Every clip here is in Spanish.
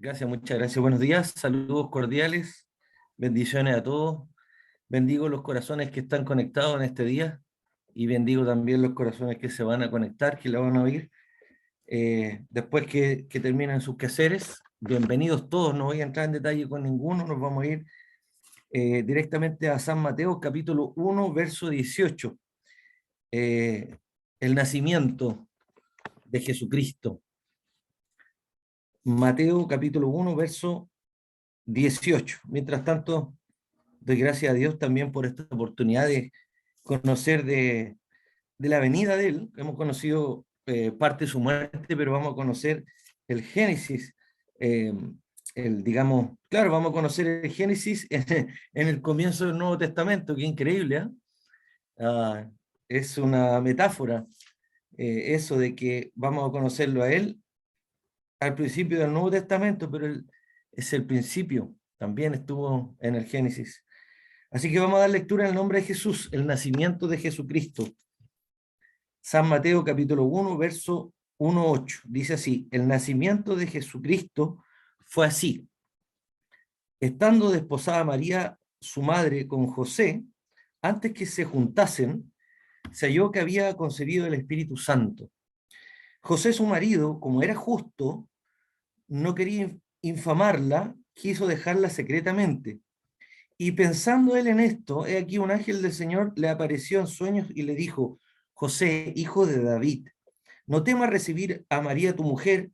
Gracias, muchas gracias. Buenos días, saludos cordiales, bendiciones a todos. Bendigo los corazones que están conectados en este día y bendigo también los corazones que se van a conectar, que la van a oír después que terminen sus quehaceres. Bienvenidos todos, no voy a entrar en detalle con ninguno, nos vamos a ir directamente a San Mateo, capítulo 1, verso 18. Eh, el nacimiento de Jesucristo. Mateo, capítulo 1, verso 18. Mientras tanto, doy gracias a Dios también por esta oportunidad de conocer de la venida de Él. Hemos conocido parte de su muerte, pero vamos a conocer el Génesis. eh, digamos, claro, vamos a conocer el Génesis en el comienzo del Nuevo Testamento, qué increíble, ¿eh? Ah, es una metáfora, eso de que vamos a conocerlo a Él al principio del Nuevo Testamento, pero es el principio, también estuvo en el Génesis. Así que vamos a dar lectura en el nombre de Jesús, el nacimiento de Jesucristo. San Mateo capítulo 1, verso 1:8. Dice así: el nacimiento de Jesucristo fue así. Estando desposada María, su madre, con José, antes que se juntasen, se halló que había concebido el Espíritu Santo. José, su marido, como era justo, no quería infamarla, quiso dejarla secretamente. Y pensando él en esto, he aquí un ángel del Señor le apareció en sueños y le dijo: José, hijo de David, no temas recibir a María tu mujer,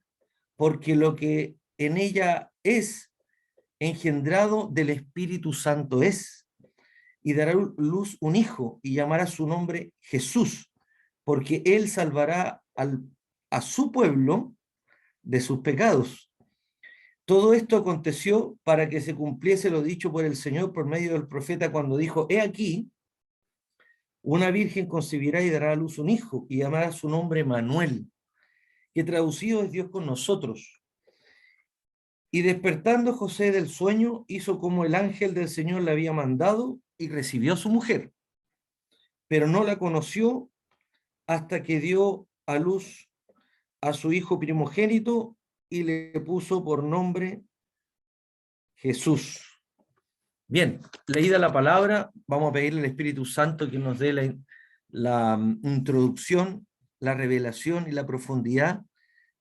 porque lo que en ella es engendrado del Espíritu Santo es, y dará luz un hijo, y llamará su nombre Jesús, porque él salvará a su pueblo de sus pecados. Todo esto aconteció para que se cumpliese lo dicho por el Señor por medio del profeta cuando dijo: he aquí, una virgen concebirá y dará a luz un hijo, y llamará su nombre Manuel, que traducido es Dios con nosotros. Y despertando José del sueño, hizo como el ángel del Señor le había mandado, y recibió a su mujer, pero no la conoció hasta que dio a luz a su hijo primogénito, y le puso por nombre Jesús. Bien, leída la palabra, vamos a pedirle al Espíritu Santo que nos dé la introducción, la revelación y la profundidad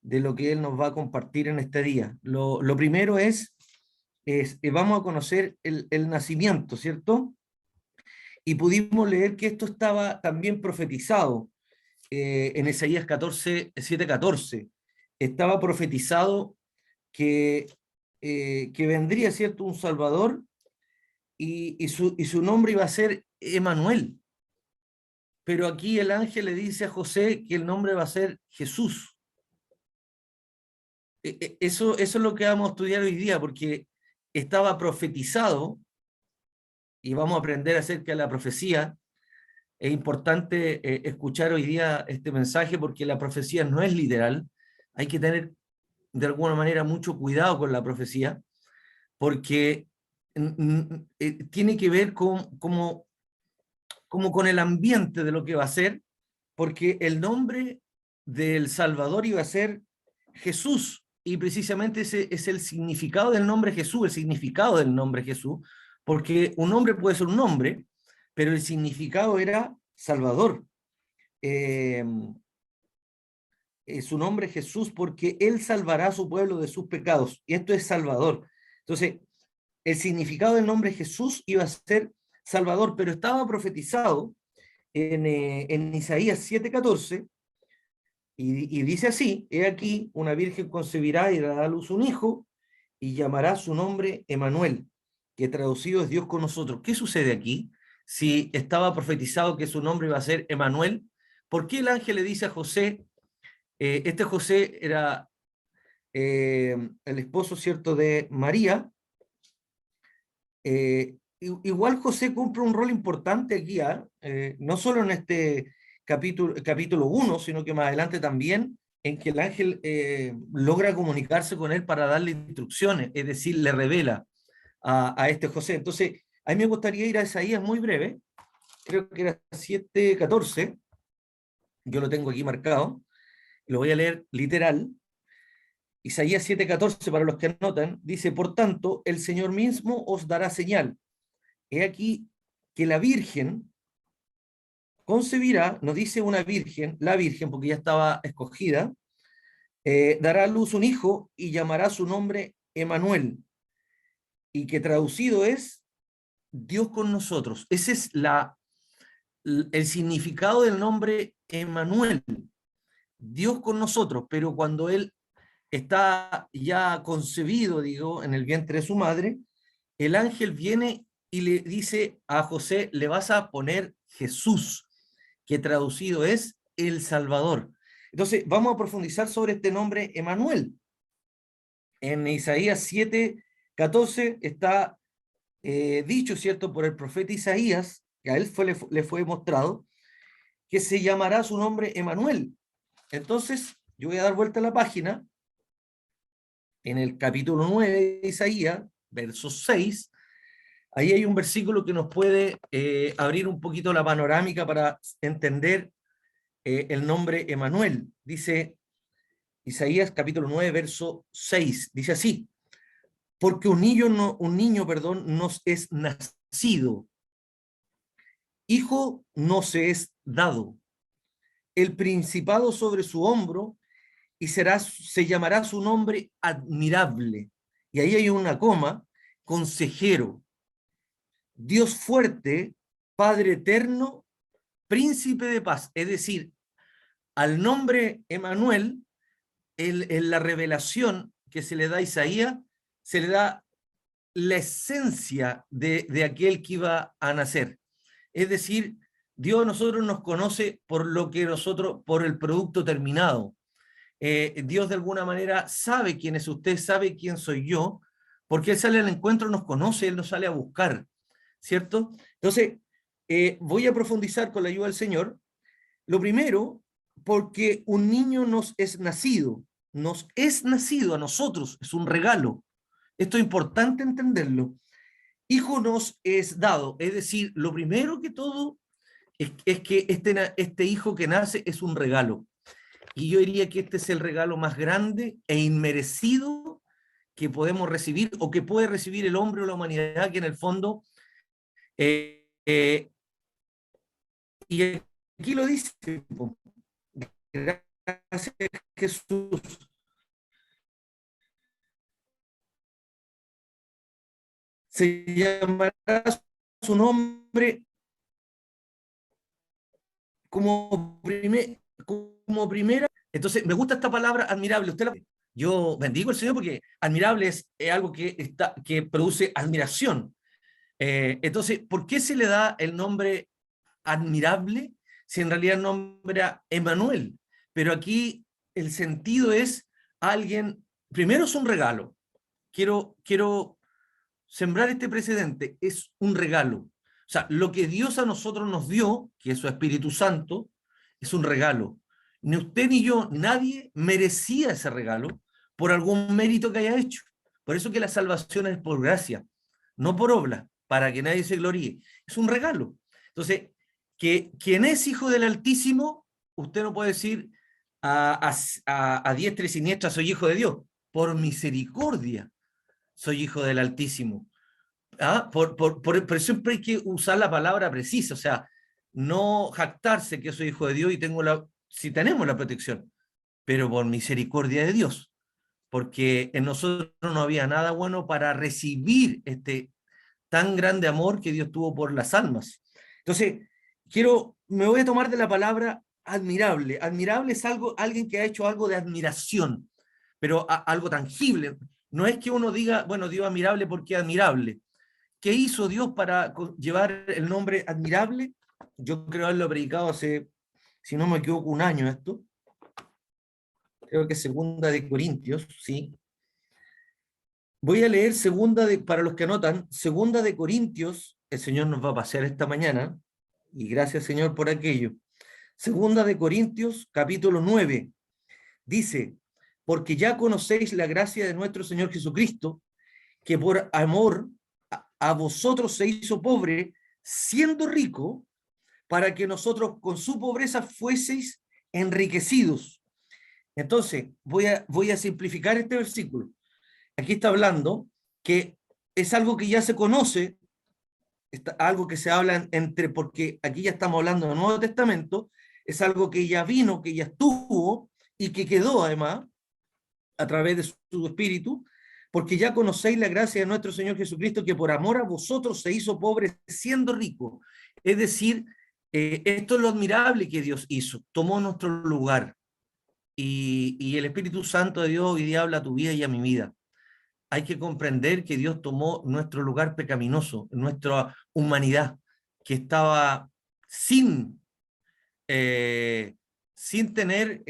de lo que Él nos va a compartir en este día. Lo primero vamos a conocer el nacimiento, ¿cierto? Y pudimos leer que esto estaba también profetizado en Isaías 14, 7:14. Estaba profetizado que vendría, ¿cierto?, un Salvador y su nombre iba a ser Emanuel. Pero aquí el ángel le dice a José que el nombre va a ser Jesús. Eso es lo que vamos a estudiar hoy día, porque estaba profetizado, y vamos a aprender acerca de la profecía. Es importante escuchar hoy día este mensaje, porque la profecía no es literal. Hay que tener de alguna manera mucho cuidado con la profecía, porque tiene que ver como con el ambiente de lo que va a ser, porque el nombre del Salvador iba a ser Jesús, y precisamente ese es el significado del nombre Jesús, el significado del nombre Jesús, porque un nombre puede ser un nombre, pero el significado era Salvador. Eh, su nombre Jesús porque Él salvará a su pueblo de sus pecados, y esto es Salvador. Entonces, el significado del nombre Jesús iba a ser Salvador, pero estaba profetizado en Isaías 7:14, y dice así: he aquí, una virgen concebirá y dará a luz un hijo, y llamará su nombre Emanuel, que traducido es Dios con nosotros. ¿Qué sucede aquí? Si estaba profetizado que su nombre iba a ser Emanuel, ¿por qué el ángel le dice a José? Este José era el esposo, ¿cierto?, de María. Igual José cumple un rol importante aquí, no solo en este capítulo 1, sino que más adelante también, en que el ángel logra comunicarse con él para darle instrucciones, es decir, le revela a este José. Entonces, a mí me gustaría ir a Isaías muy breve, creo que era 7:14, yo lo tengo aquí marcado, lo voy a leer literal, Isaías 7:14, para los que anotan, dice, por tanto, el Señor mismo os dará señal. He aquí que la Virgen concebirá, no dice una virgen, la Virgen, porque ya estaba escogida, dará a luz un hijo y llamará su nombre Emanuel, y que traducido es Dios con nosotros. Ese es el significado del nombre Emanuel, Dios con nosotros, pero cuando él está ya concebido, digo, en el vientre de su madre, el ángel viene y le dice a José, le vas a poner Jesús, que traducido es el Salvador. Entonces, vamos a profundizar sobre este nombre Emanuel. En Isaías 7:14 está dicho, ¿cierto?, por el profeta Isaías, que a él le fue mostrado, que se llamará su nombre Emanuel. Entonces, yo voy a dar vuelta a la página, en el capítulo 9 de Isaías, verso 6, ahí hay un versículo que nos puede abrir un poquito la panorámica para entender el nombre Emanuel. Dice Isaías capítulo 9, verso 6, dice así, porque un niño, perdón, nos es nacido, hijo no se es dado, el principado sobre su hombro, y se llamará su nombre admirable. Y ahí hay una coma, consejero, Dios fuerte, Padre eterno, príncipe de paz. Es decir, al nombre Emanuel, en la revelación que se le da a Isaías, se le da la esencia de aquel que iba a nacer. Es decir, Dios a nosotros nos conoce por lo que nosotros, por el producto terminado. Dios de alguna manera sabe quién es usted, sabe quién soy yo, porque Él sale al encuentro, nos conoce, Él nos sale a buscar, ¿cierto? Entonces, voy a profundizar con la ayuda del Señor. Lo primero, porque un niño nos es nacido a nosotros, es un regalo. Esto es importante entenderlo. Hijo nos es dado, es decir, lo primero que todo es que este hijo que nace es un regalo. Y yo diría que este es el regalo más grande e inmerecido que podemos recibir o que puede recibir el hombre o la humanidad, que en el fondo, y aquí lo dice, gracias Jesús, se llamará su nombre como primera. Entonces, me gusta esta palabra admirable. Yo bendigo al Señor porque admirable es algo que produce admiración. Entonces, ¿por qué se le da el nombre admirable si en realidad el nombre era Emanuel? Pero aquí el sentido es alguien, primero es un regalo. Quiero sembrar este precedente, es un regalo. O sea, lo que Dios a nosotros nos dio, que es su Espíritu Santo, es un regalo. Ni usted ni yo, nadie merecía ese regalo por algún mérito que haya hecho. Por eso que la salvación es por gracia, no por obra, para que nadie se gloríe. Es un regalo. Entonces, que quien es hijo del Altísimo, usted no puede decir a diestra y siniestra soy hijo de Dios. Por misericordia soy hijo del Altísimo. ¿Ah? Pero siempre hay que usar la palabra precisa, o sea, no jactarse que soy hijo de Dios y si tenemos la protección, pero por misericordia de Dios, porque en nosotros no había nada bueno para recibir este tan grande amor que Dios tuvo por las almas. Entonces, me voy a tomar de la palabra admirable. Admirable es alguien que ha hecho algo de admiración, pero algo tangible. No es que uno diga, bueno, Dios admirable porque es admirable. ¿Qué hizo Dios para llevar el nombre admirable? Yo creo haberlo predicado hace, si no me equivoco, un año esto. Creo que segunda de Corintios, sí. Voy a leer para los que anotan, segunda de Corintios, el Señor nos va a pasear esta mañana, y gracias Señor por aquello. Segunda de Corintios, capítulo 9, dice, porque ya conocéis la gracia de nuestro Señor Jesucristo, que por amor a vosotros se hizo pobre, siendo rico, para que nosotros con su pobreza fueseis enriquecidos. Entonces, voy a simplificar este versículo. Aquí está hablando que es algo que ya se conoce, algo que se habla entre, porque aquí ya estamos hablando del Nuevo Testamento, es algo que ya vino, que ya estuvo y que quedó además a través de su Espíritu, porque ya conocéis la gracia de nuestro Señor Jesucristo, que por amor a vosotros se hizo pobre siendo rico. Es decir, esto es lo admirable que Dios hizo, tomó nuestro lugar. Y el Espíritu Santo de Dios hoy día habla a tu vida y a mi vida. Hay que comprender que Dios tomó nuestro lugar pecaminoso, nuestra humanidad, que estaba sin, sin tener,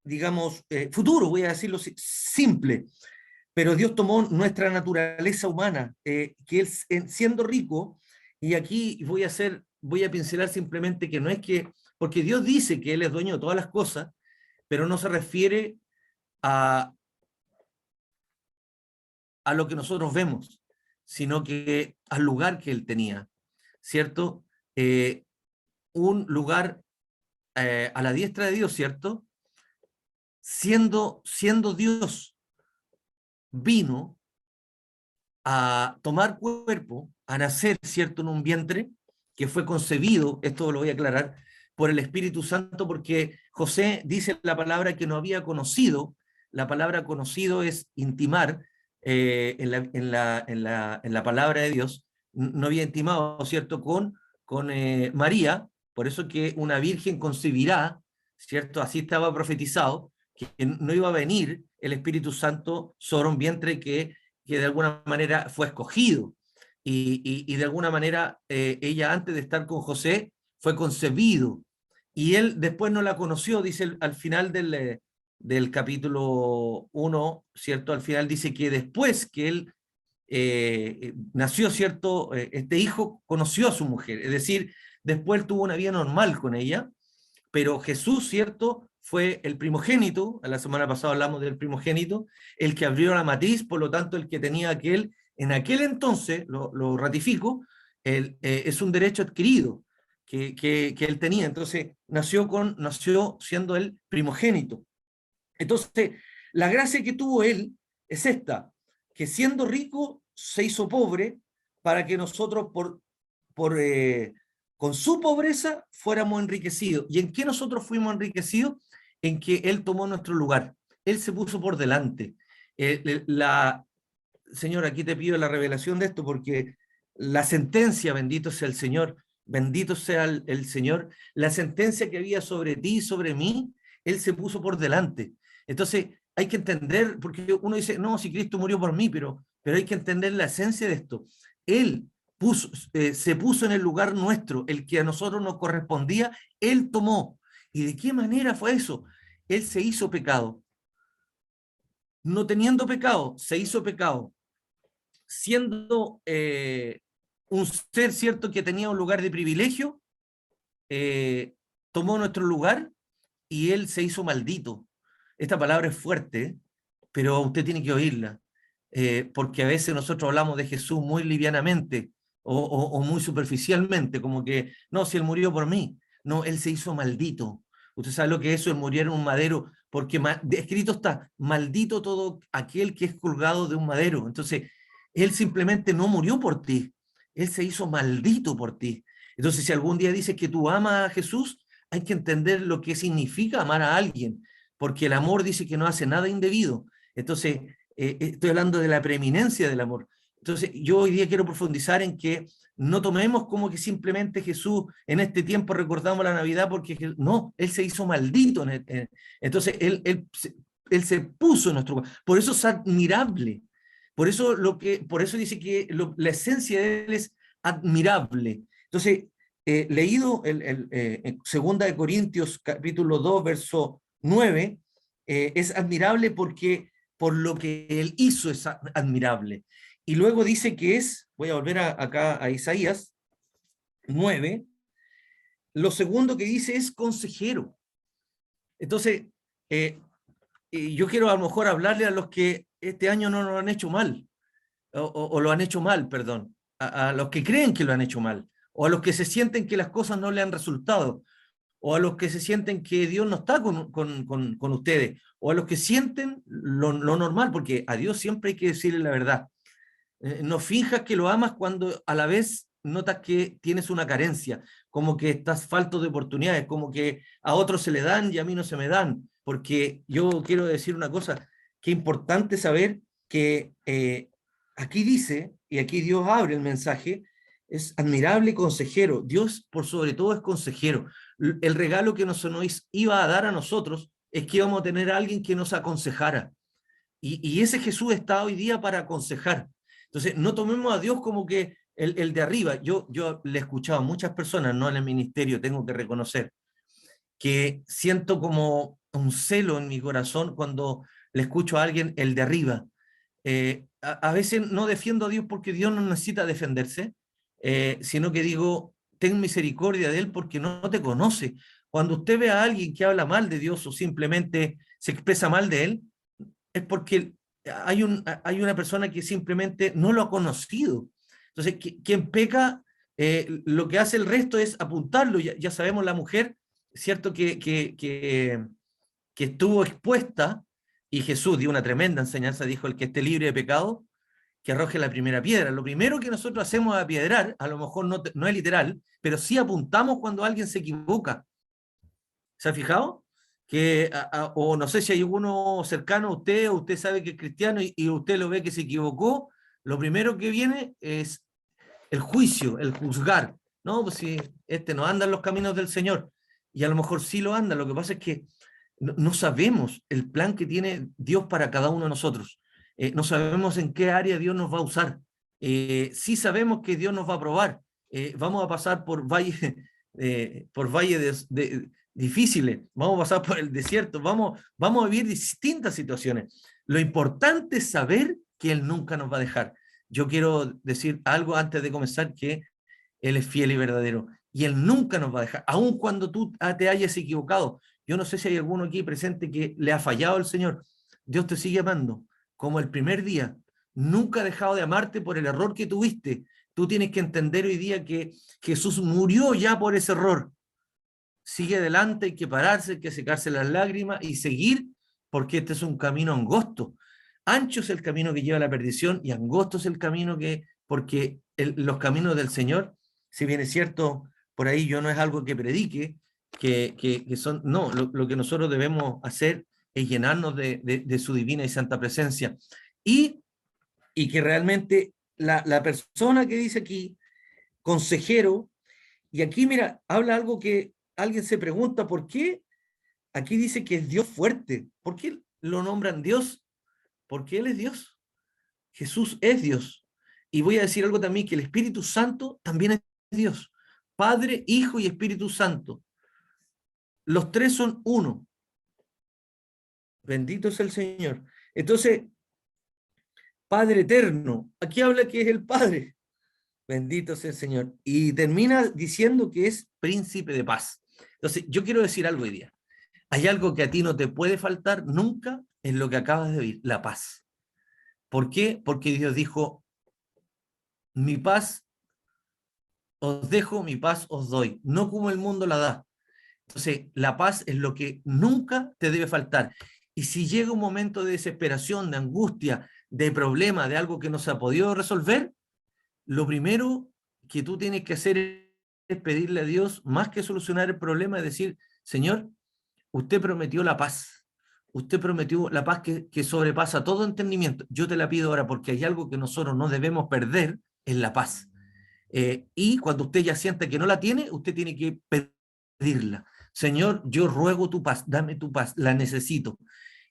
digamos, futuro, voy a decirlo simple, pero Dios tomó nuestra naturaleza humana, que Él, siendo rico, y aquí voy a pincelar simplemente que no es que, porque Dios dice que Él es dueño de todas las cosas, pero no se refiere a, a lo que nosotros vemos, sino que al lugar que Él tenía, ¿cierto? Un lugar a la diestra de Dios, ¿cierto? Siendo Dios, vino a tomar cuerpo, a nacer, ¿cierto?, en un vientre que fue concebido, esto lo voy a aclarar, por el Espíritu Santo, porque José dice la palabra que no había conocido, la palabra conocido es intimar, en la palabra de Dios, no había intimado, ¿cierto?, con María, por eso que una virgen concebirá, ¿cierto?, así estaba profetizado, que no iba a venir el Espíritu Santo sobre un vientre que de alguna manera fue escogido y de alguna manera ella antes de estar con José fue concebido y él después no la conoció, dice al final del capítulo 1, ¿cierto? Al final dice que después que él nació, ¿cierto? Este hijo conoció a su mujer, es decir, después tuvo una vida normal con ella, pero Jesús, ¿cierto? Fue el primogénito, la semana pasada hablamos del primogénito, el que abrió la matriz, por lo tanto el que tenía en aquel entonces, lo ratifico, es un derecho adquirido que él tenía, entonces nació siendo el primogénito. Entonces, la gracia que tuvo él es esta, que siendo rico se hizo pobre para que nosotros por, con su pobreza fuéramos enriquecidos. ¿Y en qué nosotros fuimos enriquecidos? En que Él tomó nuestro lugar. Él se puso por delante. Señor, aquí te pido la revelación de esto porque la sentencia, bendito sea el Señor, bendito sea el Señor, la sentencia que había sobre ti y sobre mí, Él se puso por delante. Entonces, hay que entender, porque uno dice, no, si Cristo murió por mí, pero hay que entender la esencia de esto. Él se puso en el lugar nuestro, el que a nosotros nos correspondía, Él tomó. ¿Y de qué manera fue eso? Él se hizo pecado. No teniendo pecado, se hizo pecado. Siendo un ser, ¿cierto?, que tenía un lugar de privilegio, tomó nuestro lugar y Él se hizo maldito. Esta palabra es fuerte, pero usted tiene que oírla, porque a veces nosotros hablamos de Jesús muy livianamente o muy superficialmente, como que, no, si Él murió por mí. No, Él se hizo maldito. Usted sabe lo que es eso, es morir en un madero, porque escrito está, maldito todo aquel que es colgado de un madero. Entonces, Él simplemente no murió por ti, Él se hizo maldito por ti. Entonces, si algún día dices que tú amas a Jesús, hay que entender lo que significa amar a alguien, porque el amor dice que no hace nada indebido. Entonces, estoy hablando de la preeminencia del amor. Entonces, yo hoy día quiero profundizar en que no tomemos como que simplemente Jesús en este tiempo recordamos la Navidad porque no, Él se hizo maldito. Entonces, él se puso en nuestro lugar. Por eso es admirable. Por eso dice que la esencia de Él es admirable. Entonces, leído en Segunda de Corintios capítulo 2, verso 9, es admirable porque por lo que Él hizo es admirable. Y luego dice que voy a volver acá a Isaías 9, lo segundo que dice es consejero. Entonces, yo quiero a lo mejor hablarle a los que este año no lo han hecho mal, o lo han hecho mal, perdón, a los que creen que lo han hecho mal, o a los que se sienten que las cosas no le han resultado, o a los que se sienten que Dios no está con ustedes, o a los que sienten lo normal, porque a Dios siempre hay que decirle la verdad. No finjas que lo amas cuando a la vez notas que tienes una carencia, como que estás falto de oportunidades, como que a otros se le dan y a mí no se me dan, porque yo quiero decir una cosa, que es importante saber que aquí dice, y aquí Dios abre el mensaje, es admirable consejero. Dios, por sobre todo, es consejero. El regalo que nos iba a dar a nosotros es que íbamos a tener a alguien que nos aconsejara. Y ese Jesús está hoy día para aconsejar. Entonces, no tomemos a Dios como que el de arriba. Yo le he escuchado a muchas personas, no en el ministerio, tengo que reconocer, que siento como un celo en mi corazón cuando le escucho a alguien el de arriba. A veces no defiendo a Dios porque Dios no necesita defenderse, sino que digo, ten misericordia de Él porque no te conoce. Cuando usted ve a alguien que habla mal de Dios o simplemente se expresa mal de Él, es porque hay una persona que simplemente no lo ha conocido. Entonces, quien peca, lo que hace el resto es apuntarlo. Ya sabemos la mujer, ¿cierto? Que estuvo expuesta y Jesús dio una tremenda enseñanza, dijo, el que esté libre de pecado, que arroje la primera piedra. Lo primero que nosotros hacemos es apiedrar, a lo mejor no es literal, pero sí apuntamos cuando alguien se equivoca. ¿Se ha fijado? O no sé si hay alguno cercano a usted, o usted sabe que es cristiano y usted lo ve que se equivocó, lo primero que viene es el juicio, el juzgar. No, pues si este no anda en los caminos del Señor, y a lo mejor sí lo anda, lo que pasa es que no sabemos el plan que tiene Dios para cada uno de nosotros. No sabemos en qué área Dios nos va a usar. Sí sabemos que Dios nos va a probar. Vamos a pasar por valles difíciles, vamos a pasar por el desierto, vamos a vivir distintas situaciones. Lo importante es saber que Él nunca nos va a dejar. Yo quiero decir algo antes de comenzar, que Él es fiel y verdadero, y Él nunca nos va a dejar, aun cuando tú te hayas equivocado. Yo no sé si hay alguno aquí presente que le ha fallado al Señor. Dios te sigue amando, como el primer día. Nunca ha dejado de amarte por el error que tuviste. Tú tienes que entender hoy día que Jesús murió ya por ese error. Sigue adelante, hay que pararse, hay que secarse las lágrimas y seguir, porque este es un camino angosto. Ancho es el camino que lleva a la perdición y angosto es el camino porque los caminos del Señor, si bien es cierto, por ahí yo no es algo que predique, que son, no, lo que nosotros debemos hacer es llenarnos de su divina y santa presencia. Y que realmente la persona que dice aquí, consejero, y aquí mira, habla algo que alguien se pregunta, ¿por qué aquí dice que es Dios fuerte? ¿Por qué lo nombran Dios? Porque Él es Dios. Jesús es Dios. Y voy a decir algo también, que el Espíritu Santo también es Dios. Padre, Hijo y Espíritu Santo. Los tres son uno. Bendito es el Señor. Entonces, Padre eterno. Aquí habla que es el Padre. Bendito sea el Señor. Y termina diciendo que es príncipe de paz. Entonces, yo quiero decir algo hoy día. Hay algo que a ti no te puede faltar nunca en lo que acabas de oír, la paz. ¿Por qué? Porque Dios dijo, mi paz os dejo, mi paz os doy, no como el mundo la da. Entonces, la paz es lo que nunca te debe faltar. Y si llega un momento de desesperación, de angustia, de problema, de algo que no se ha podido resolver, lo primero que tú tienes que hacer es pedirle a Dios, más que solucionar el problema, es decir, Señor, usted prometió la paz. Usted prometió la paz que sobrepasa todo entendimiento. Yo te la pido ahora porque hay algo que nosotros no debemos perder, en la paz. Y cuando usted ya sienta que no la tiene, usted tiene que pedirla. Señor, yo ruego tu paz, dame tu paz, la necesito.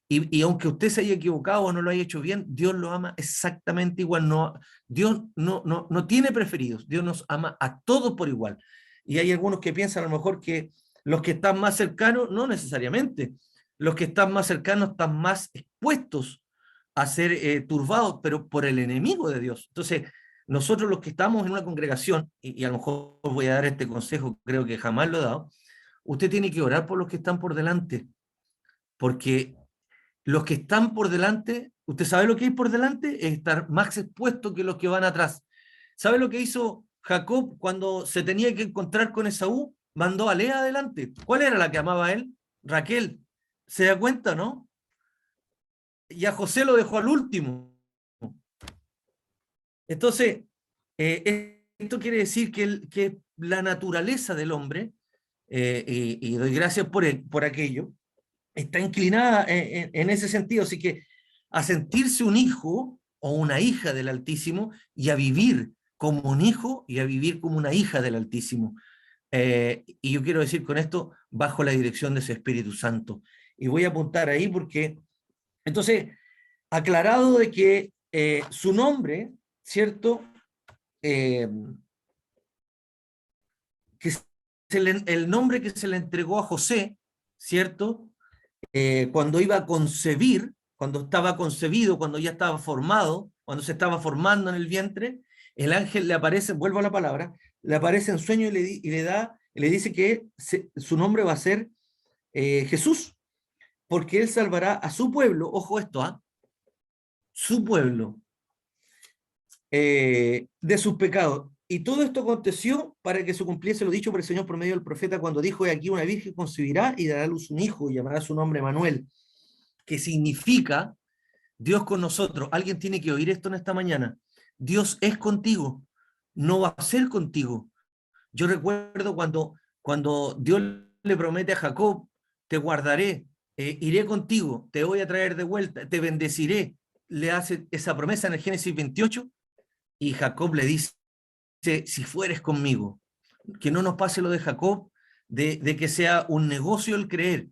Y aunque usted se haya equivocado o no lo haya hecho bien, Dios lo ama exactamente igual. No, Dios no tiene preferidos. Dios nos ama a todos por igual. Y hay algunos que piensan a lo mejor que los que están más cercanos, no necesariamente. Los que están más cercanos están más expuestos a ser turbados, pero por el enemigo de Dios. Entonces, nosotros los que estamos en una congregación, y a lo mejor voy a dar este consejo, creo que jamás lo he dado, usted tiene que orar por los que están por delante, porque los que están por delante, ¿usted sabe lo que hay por delante? Es estar más expuesto que los que van atrás. ¿Sabe lo que hizo Jacob cuando se tenía que encontrar con Esaú? mandó a Lea adelante. ¿Cuál era la que amaba a él? Raquel. ¿Se da cuenta, no? Y a José lo dejó al último. Entonces, esto quiere decir que la naturaleza del hombre, y doy gracias por aquello, está inclinada en ese sentido. Así que a sentirse un hijo o una hija del Altísimo y a vivir como un hijo y a vivir como una hija del Altísimo. Y yo quiero decir con esto, bajo la dirección de ese Espíritu Santo. Y voy a apuntar ahí porque, entonces, aclarado de que su nombre, ¿cierto? Eh, que el nombre que se le entregó a José, ¿cierto? Cuando iba a concebir, cuando estaba concebido, cuando ya estaba formado, cuando se estaba formando en el vientre, el ángel le aparece, vuelvo a la palabra, le aparece en sueño y le dice que su nombre va a ser Jesús, porque él salvará a su pueblo, ojo esto, su pueblo, de sus pecados. Y todo esto aconteció para que se cumpliese lo dicho por el Señor por medio del profeta cuando dijo: "He aquí una virgen concebirá y dará a luz un hijo y llamará su nombre Manuel", que significa Dios con nosotros. Alguien tiene que oír esto en esta mañana. Dios es contigo, no va a ser contigo. Yo recuerdo cuando Dios le promete a Jacob: te guardaré, iré contigo, te voy a traer de vuelta, te bendeciré. Le hace esa promesa en el Génesis 28 y Jacob le dice: si fueres conmigo, que no nos pase lo de Jacob, de que sea un negocio el creer,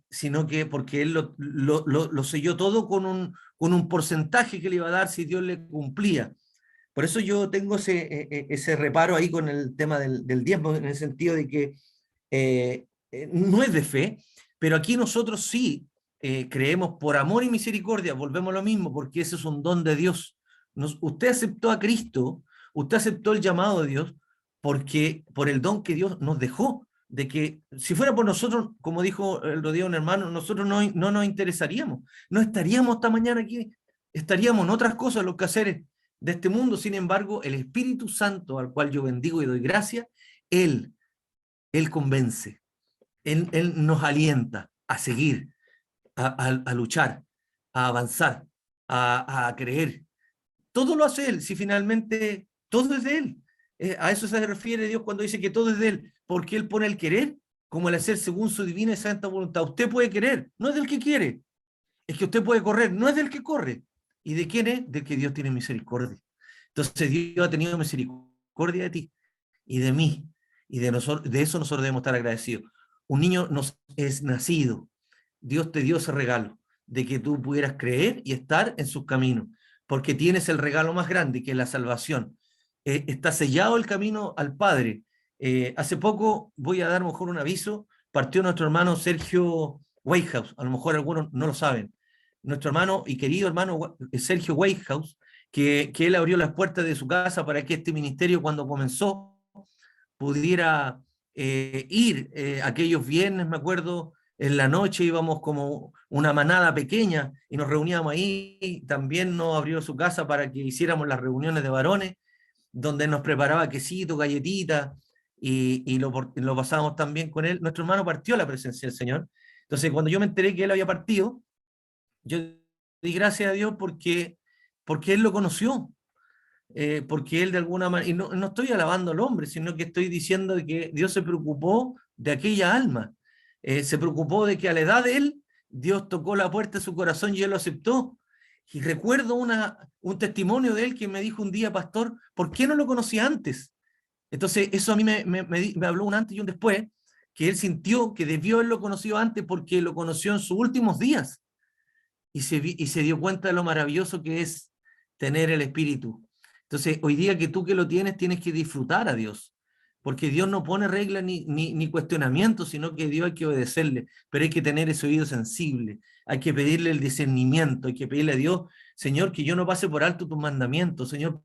sino que porque él lo selló todo con un porcentaje que le iba a dar si Dios le cumplía. Por eso yo tengo ese reparo ahí con el tema del diezmo, en el sentido de que no es de fe, pero aquí nosotros sí creemos por amor y misericordia, volvemos a lo mismo, porque ese es un don de Dios. Usted aceptó a Cristo, usted aceptó el llamado de Dios, porque por el don que Dios nos dejó, de que si fuera por nosotros, como dijo el otro día un hermano, nosotros no nos interesaríamos, no estaríamos esta mañana aquí, estaríamos en otras cosas, los quehaceres de este mundo. Sin embargo, el Espíritu Santo, al cual yo bendigo y doy gracias, Él, Él convence, Él nos alienta a seguir, a luchar, a avanzar, a creer. Todo lo hace Él, si finalmente todo es de Él. A eso se refiere Dios cuando dice que todo es de Él, porque Él pone el querer como el hacer según su divina y santa voluntad. Usted puede querer, no es del que quiere, es que usted puede correr, no es del que corre. ¿Y de quién es? Del que Dios tiene misericordia. Entonces Dios ha tenido misericordia de ti y de mí, y de eso nosotros debemos estar agradecidos. Un niño nos es nacido, Dios te dio ese regalo, de que tú pudieras creer y estar en sus caminos, porque tienes el regalo más grande, que es la salvación. Está sellado el camino al Padre. Hace poco, voy a dar a lo mejor un aviso, partió nuestro hermano Sergio Whitehouse, a lo mejor algunos no lo saben, nuestro hermano y querido hermano Sergio Whitehouse, que él abrió las puertas de su casa para que este ministerio, cuando comenzó, pudiera ir aquellos viernes, me acuerdo, en la noche íbamos como una manada pequeña y nos reuníamos ahí. También nos abrió su casa para que hiciéramos las reuniones de varones, donde nos preparaba quesito, galletitas, y lo pasábamos también con él. Nuestro hermano partió a la presencia del Señor. Entonces, cuando yo me enteré que él había partido, yo di gracias a Dios porque él lo conoció, porque él de alguna manera, y no estoy alabando al hombre, sino que estoy diciendo de que Dios se preocupó de aquella alma, se preocupó de que a la edad de él, Dios tocó la puerta de su corazón y él lo aceptó. Y recuerdo un testimonio de él que me dijo un día: pastor, ¿por qué no lo conocí antes? Entonces eso a mí me habló un antes y un después, que él sintió que debió haberlo conocido antes porque lo conoció en sus últimos días y se dio cuenta de lo maravilloso que es tener el Espíritu. Entonces, hoy día que tú que lo tienes, tienes que disfrutar a Dios, porque Dios no pone reglas ni cuestionamientos, sino que Dios hay que obedecerle, pero hay que tener ese oído sensible, hay que pedirle el discernimiento, hay que pedirle a Dios: Señor, que yo no pase por alto tus mandamientos, Señor,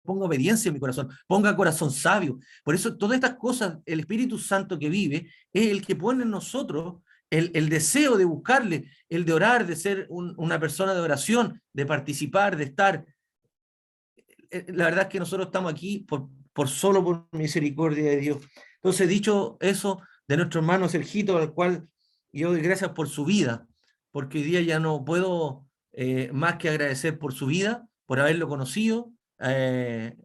ponga obediencia en mi corazón, ponga corazón sabio. Por eso todas estas cosas, el Espíritu Santo que vive, es el que pone en nosotros el deseo de buscarle, el de orar, de ser una persona de oración, de participar, de estar. La verdad es que nosotros estamos aquí solo por misericordia de Dios. Entonces, dicho eso, de nuestro hermano Sergito, al cual yo doy gracias por su vida, porque hoy día ya no puedo más que agradecer por su vida, por haberlo conocido.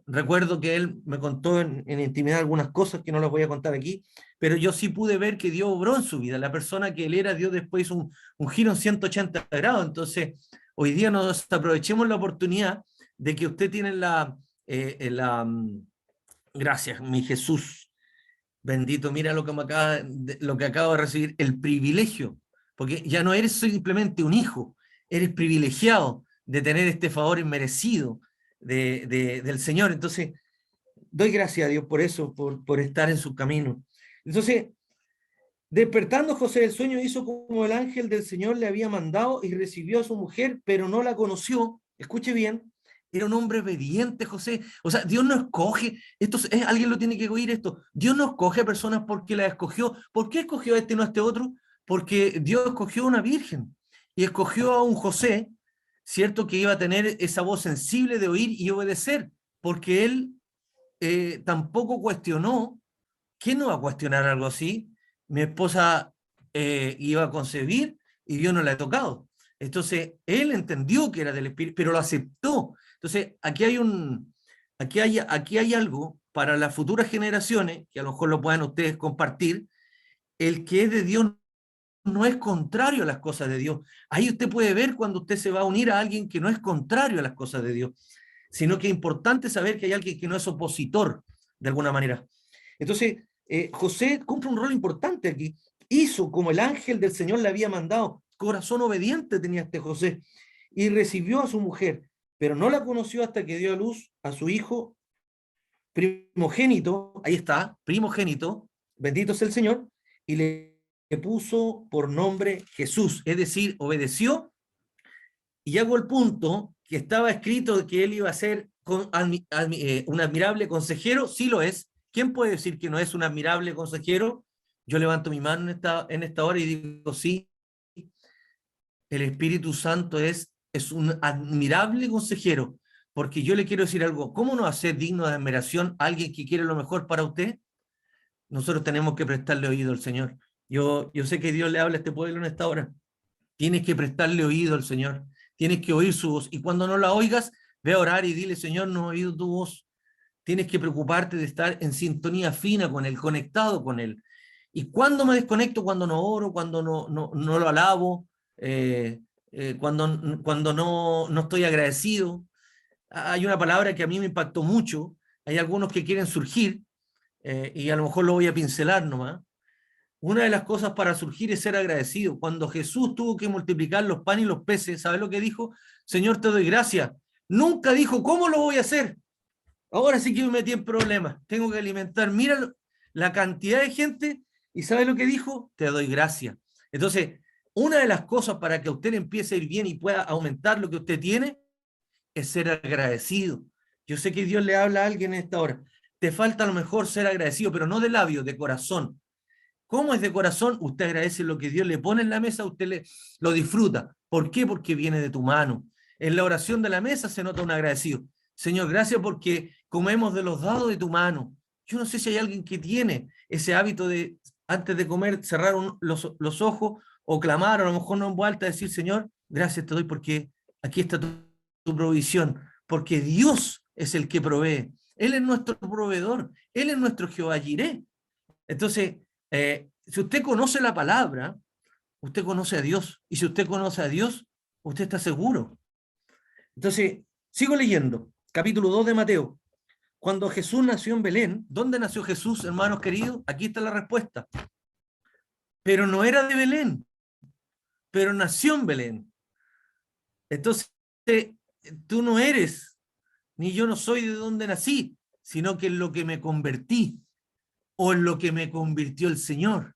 Recuerdo que él me contó en intimidad algunas cosas que no las voy a contar aquí, pero yo sí pude ver que Dios obró en su vida. La persona que él era, Dios después hizo un giro en 180 grados. Entonces, hoy día nos aprovechemos la oportunidad de que usted tiene gracias, mi Jesús, bendito, mira lo que lo que acabo de recibir, el privilegio, porque ya no eres simplemente un hijo, eres privilegiado de tener este favor inmerecido del Señor. Entonces, doy gracias a Dios por eso, por estar en su camino. Entonces, despertando José del sueño, hizo como el ángel del Señor le había mandado y recibió a su mujer, pero no la conoció. Escuche bien, era un hombre obediente, José. O sea, Dios no escoge, alguien lo tiene que oír esto. Dios no escoge a personas porque las escogió. ¿Por qué escogió a este y no a este otro? Porque Dios escogió a una virgen y escogió a un José, cierto, que iba a tener esa voz sensible de oír y obedecer, porque él tampoco cuestionó. ¿Quién no va a cuestionar algo así? Mi esposa iba a concebir y Dios no la ha tocado. Entonces, él entendió que era del Espíritu, pero lo aceptó. Entonces, aquí hay algo para las futuras generaciones, que a lo mejor lo puedan ustedes compartir. El que es de Dios no es contrario a las cosas de Dios. Ahí usted puede ver cuando usted se va a unir a alguien que no es contrario a las cosas de Dios, sino que es importante saber que hay alguien que no es opositor, de alguna manera. Entonces, José cumple un rol importante aquí. Hizo como el ángel del Señor le había mandado. Corazón obediente tenía este José. Y recibió a su mujer, pero no la conoció hasta que dio a luz a su hijo primogénito. Ahí está, primogénito. Bendito sea el Señor. Y le puso por nombre Jesús. Es decir, obedeció. Y hago el punto que estaba escrito que él iba a ser un admirable consejero. Sí lo es. ¿Quién puede decir que no es un admirable consejero? Yo levanto mi mano en esta hora y digo, sí, el Espíritu Santo es un admirable consejero, porque yo le quiero decir algo, ¿cómo no va a ser digno de admiración a alguien que quiere lo mejor para usted? Nosotros tenemos que prestarle oído al Señor. Yo sé que Dios le habla a este pueblo en esta hora. Tienes que prestarle oído al Señor, tienes que oír su voz, y cuando no la oigas, ve a orar y dile, Señor, no he oído tu voz. Tienes que preocuparte de estar en sintonía fina con Él, conectado con Él. ¿Y cuando me desconecto? Cuando no oro, cuando no lo alabo, cuando no estoy agradecido. Hay una palabra que a mí me impactó mucho, hay algunos que quieren surgir, y a lo mejor lo voy a pincelar nomás. Una de las cosas para surgir es ser agradecido. Cuando Jesús tuvo que multiplicar los panes y los peces, ¿sabes lo que dijo? Señor, te doy gracias. Nunca dijo, ¿cómo lo voy a hacer? Ahora sí que me metí en problemas. Tengo que alimentar. Mira la cantidad de gente y ¿sabes lo que dijo? Te doy gracias. Entonces, una de las cosas para que usted empiece a ir bien y pueda aumentar lo que usted tiene es ser agradecido. Yo sé que Dios le habla a alguien en esta hora. Te falta a lo mejor ser agradecido, pero no de labios, de corazón. ¿Cómo es de corazón? Usted agradece lo que Dios le pone en la mesa, usted lo disfruta. ¿Por qué? Porque viene de tu mano. En la oración de la mesa se nota un agradecido. Señor, gracias porque comemos de los dados de tu mano. Yo no sé si hay alguien que tiene ese hábito de, antes de comer, cerrar los ojos o clamar, o a lo mejor no en voz alta, decir, Señor, gracias te doy porque aquí está tu provisión, porque Dios es el que provee. Él es nuestro proveedor, Él es nuestro Jehová Jireh. Entonces, si usted conoce la palabra, usted conoce a Dios. Y si usted conoce a Dios, usted está seguro. Entonces, sigo leyendo. Capítulo 2 de Mateo. Cuando Jesús nació en Belén, ¿dónde nació Jesús, hermanos queridos? Aquí está la respuesta. Pero no era de Belén, pero nació en Belén. Entonces, tú no eres, ni yo no soy de donde nací, sino que en lo que me convertí, o en lo que me convirtió el Señor.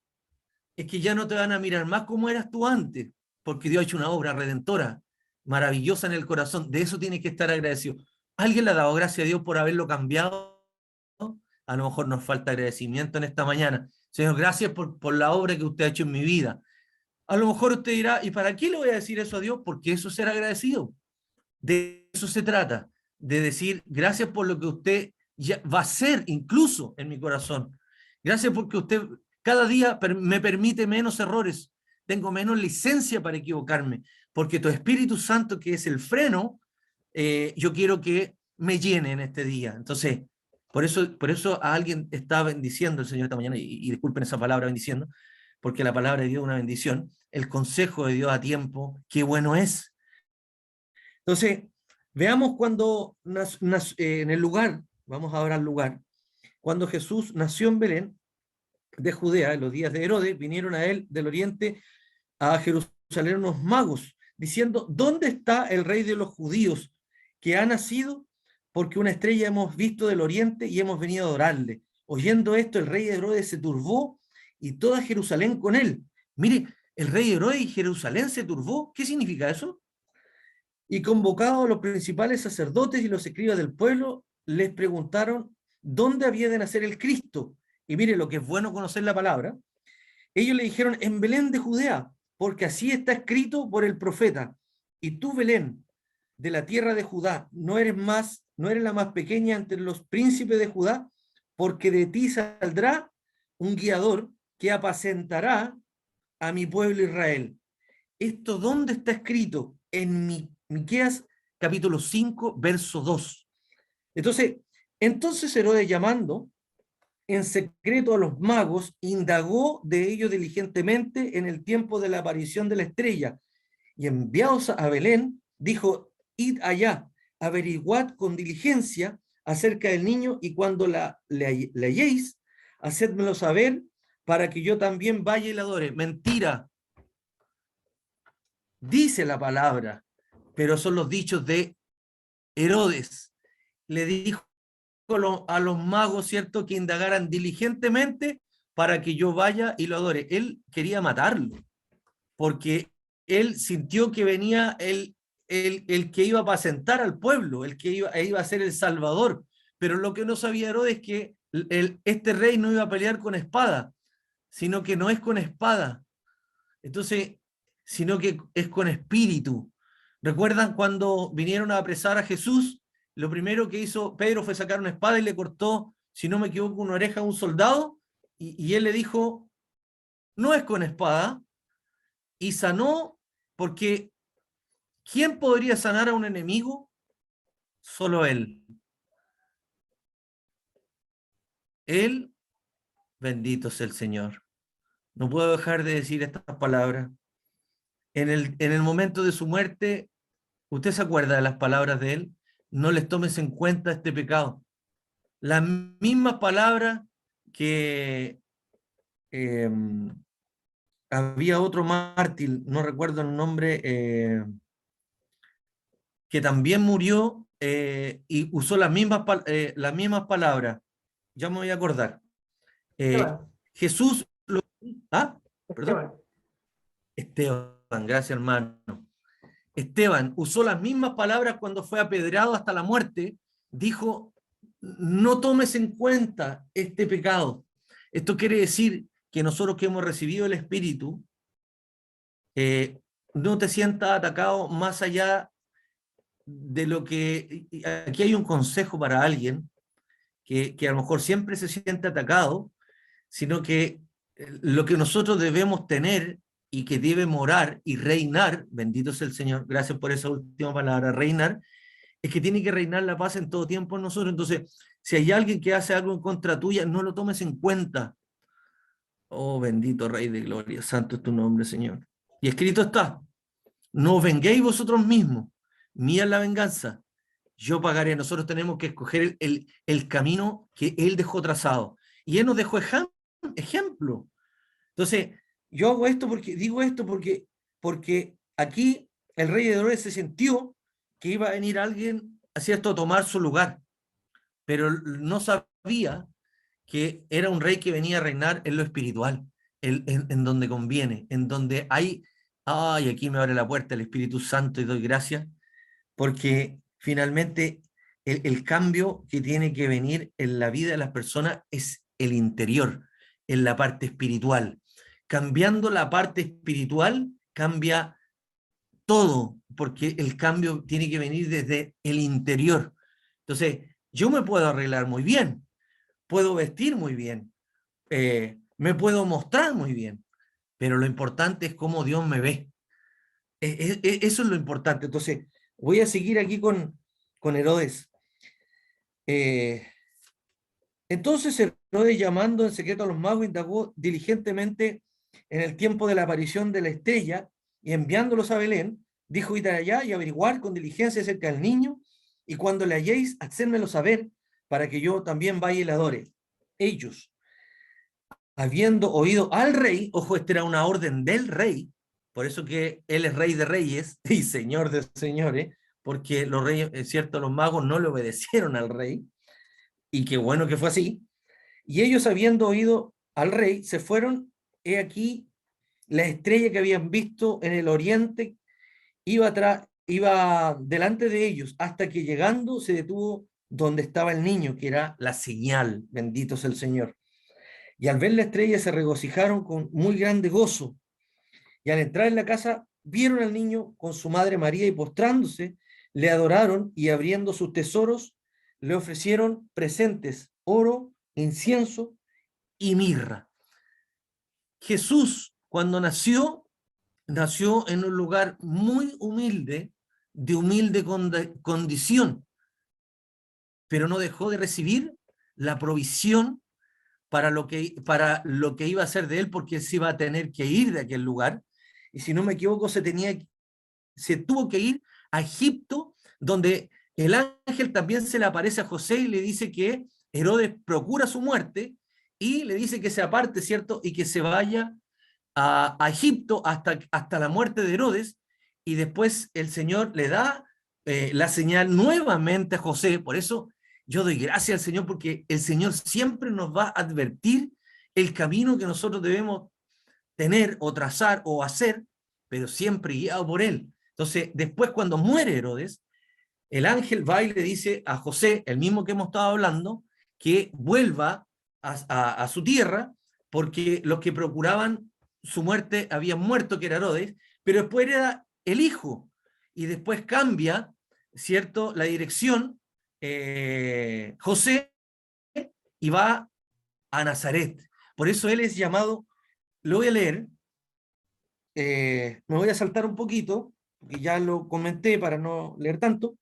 Es que ya no te van a mirar más como eras tú antes, porque Dios ha hecho una obra redentora, maravillosa en el corazón. De eso tienes que estar agradecido. ¿Alguien le ha dado gracias a Dios por haberlo cambiado? A lo mejor nos falta agradecimiento en esta mañana. Señor, gracias por la obra que usted ha hecho en mi vida. A lo mejor usted dirá, ¿y para qué le voy a decir eso a Dios? Porque eso es ser agradecido. De eso se trata, de decir gracias por lo que usted ya va a hacer incluso en mi corazón. Gracias porque usted cada día me permite menos errores. Tengo menos licencia para equivocarme, porque tu Espíritu Santo, que es el freno, yo quiero que me llene en este día. Entonces, por eso a alguien está bendiciendo el Señor esta mañana, y disculpen esa palabra bendiciendo, porque la palabra de Dios es una bendición. El consejo de Dios a tiempo, qué bueno es. Entonces, veamos cuando en el lugar, vamos ahora al lugar, cuando Jesús nació en Belén de Judea, en los días de Herodes, vinieron a él del oriente a Jerusalén unos magos, diciendo, ¿dónde está el rey de los judíos que ha nacido? Porque una estrella hemos visto del oriente y hemos venido a adorarle. Oyendo esto, el rey Herodes se turbó y toda Jerusalén con él. Mire, el rey Herodes y Jerusalén se turbó. ¿Qué significa eso? Y convocados a los principales sacerdotes y los escribas del pueblo, les preguntaron dónde había de nacer el Cristo. Y mire lo que es bueno conocer la palabra. Ellos le dijeron, en Belén de Judea, porque así está escrito por el profeta. Y tú, Belén, de la tierra de Judá, no eres la más pequeña entre los príncipes de Judá, porque de ti saldrá un guiador que apacentará a mi pueblo Israel. ¿Esto dónde está escrito? En Miqueas capítulo 5, verso 2. Entonces Herodes, llamando en secreto a los magos, indagó de ellos diligentemente en el tiempo de la aparición de la estrella, y enviados a Belén, dijo, id allá, averiguad con diligencia acerca del niño, y cuando le halléis, hacedmelo saber, para que yo también vaya y la adore. Mentira, dice la palabra, pero son los dichos de Herodes. Le dijo a los magos, ¿cierto?, que indagaran diligentemente para que yo vaya y lo adore. Él quería matarlo, porque él sintió que venía el que iba a apacentar al pueblo, el que iba a ser el Salvador. Pero lo que no sabía Herodes es que este rey no iba a pelear con espada, sino que no es con espada. Entonces, sino que es con espíritu. ¿Recuerdan cuando vinieron a apresar a Jesús? Lo primero que hizo Pedro fue sacar una espada y le cortó, si no me equivoco, una oreja a un soldado, y él le dijo, no es con espada, y sanó, porque ¿quién podría sanar a un enemigo? Solo él. Él, bendito sea el Señor. No puedo dejar de decir estas palabras. En el momento de su muerte, ¿usted se acuerda de las palabras de él? No les tomes en cuenta este pecado. Las mismas palabras que eh, había otro mártir, no recuerdo el nombre, que también murió y usó las mismas palabras. Ya me voy a acordar. Esteban, Jesús, ¿ah? ¿Perdón? Esteban. Esteban, gracias hermano. Esteban usó las mismas palabras cuando fue apedreado hasta la muerte. Dijo, no tomes en cuenta este pecado. Esto quiere decir que nosotros que hemos recibido el Espíritu, no te sientas atacado más allá de lo que... Aquí hay un consejo para alguien que a lo mejor siempre se siente atacado, sino que lo que nosotros debemos tener y que debe morar y reinar, bendito sea el Señor, gracias por esa última palabra, reinar, es que tiene que reinar la paz en todo tiempo en nosotros. Entonces, si hay alguien que hace algo en contra tuya, no lo tomes en cuenta. Oh, bendito Rey de Gloria, santo es tu nombre, Señor. Y escrito está, no os venguéis vosotros mismos, mía es la venganza, yo pagaré. Nosotros tenemos que escoger el camino que Él dejó trazado. Y Él nos dejó ejemplo. Entonces, yo hago esto digo esto porque aquí el rey de Herodes se sintió que iba a venir alguien, ¿cierto?, a tomar su lugar, pero no sabía que era un rey que venía a reinar en lo espiritual, en donde conviene, en donde hay, ay, aquí me abre la puerta el Espíritu Santo y doy gracias, porque finalmente el cambio que tiene que venir en la vida de las personas es el interior, en la parte espiritual. Cambiando la parte espiritual, cambia todo, porque el cambio tiene que venir desde el interior. Entonces, yo me puedo arreglar muy bien, puedo vestir muy bien, me puedo mostrar muy bien, pero lo importante es cómo Dios me ve. Eso es lo importante. Entonces, voy a seguir aquí con Herodes. Eh, entonces Herodes, llamando en secreto a los magos, indagó diligentemente en el tiempo de la aparición de la estrella y enviándolos a Belén, dijo: ir allá y averiguar con diligencia acerca del niño, y cuando le halléis, hacérmelo saber, para que yo también vaya y le adore. Ellos, habiendo oído al rey, ojo, esta era una orden del rey, por eso que él es rey de reyes y señor de señores, porque los reyes, es cierto, los magos no le obedecieron al rey, y qué bueno que fue así. Y ellos, habiendo oído al rey, se fueron. He aquí la estrella que habían visto en el oriente iba delante de ellos, hasta que llegando se detuvo donde estaba el niño, que era la señal. Bendito es el Señor. Y al ver la estrella se regocijaron con muy grande gozo. Y al entrar en la casa vieron al niño con su madre María, y postrándose le adoraron, y abriendo sus tesoros le ofrecieron presentes: oro, incienso y mirra. Jesús, cuando nació, nació en un lugar muy humilde, de humilde condición, pero no dejó de recibir la provisión para lo que iba a ser de él, porque él se iba a tener que ir de aquel lugar. Y si no me equivoco, se tuvo que ir a Egipto, donde el ángel también se le aparece a José y le dice que Herodes procura su muerte, y le dice que se aparte, ¿cierto? Y que se vaya a Egipto hasta la muerte de Herodes, y después el Señor le da la señal nuevamente a José. Por eso yo doy gracias al Señor, porque el Señor siempre nos va a advertir el camino que nosotros debemos tener o trazar o hacer, pero siempre guiado por Él. Entonces, después cuando muere Herodes, el ángel va y le dice a José, el mismo que hemos estado hablando, que vuelva a su tierra, porque los que procuraban su muerte habían muerto, que era Herodes, pero después era el hijo, y después cambia, ¿cierto?, la dirección, José, y va a Nazaret. Por eso él es llamado, lo voy a leer, me voy a saltar un poquito, porque ya lo comenté para no leer tanto,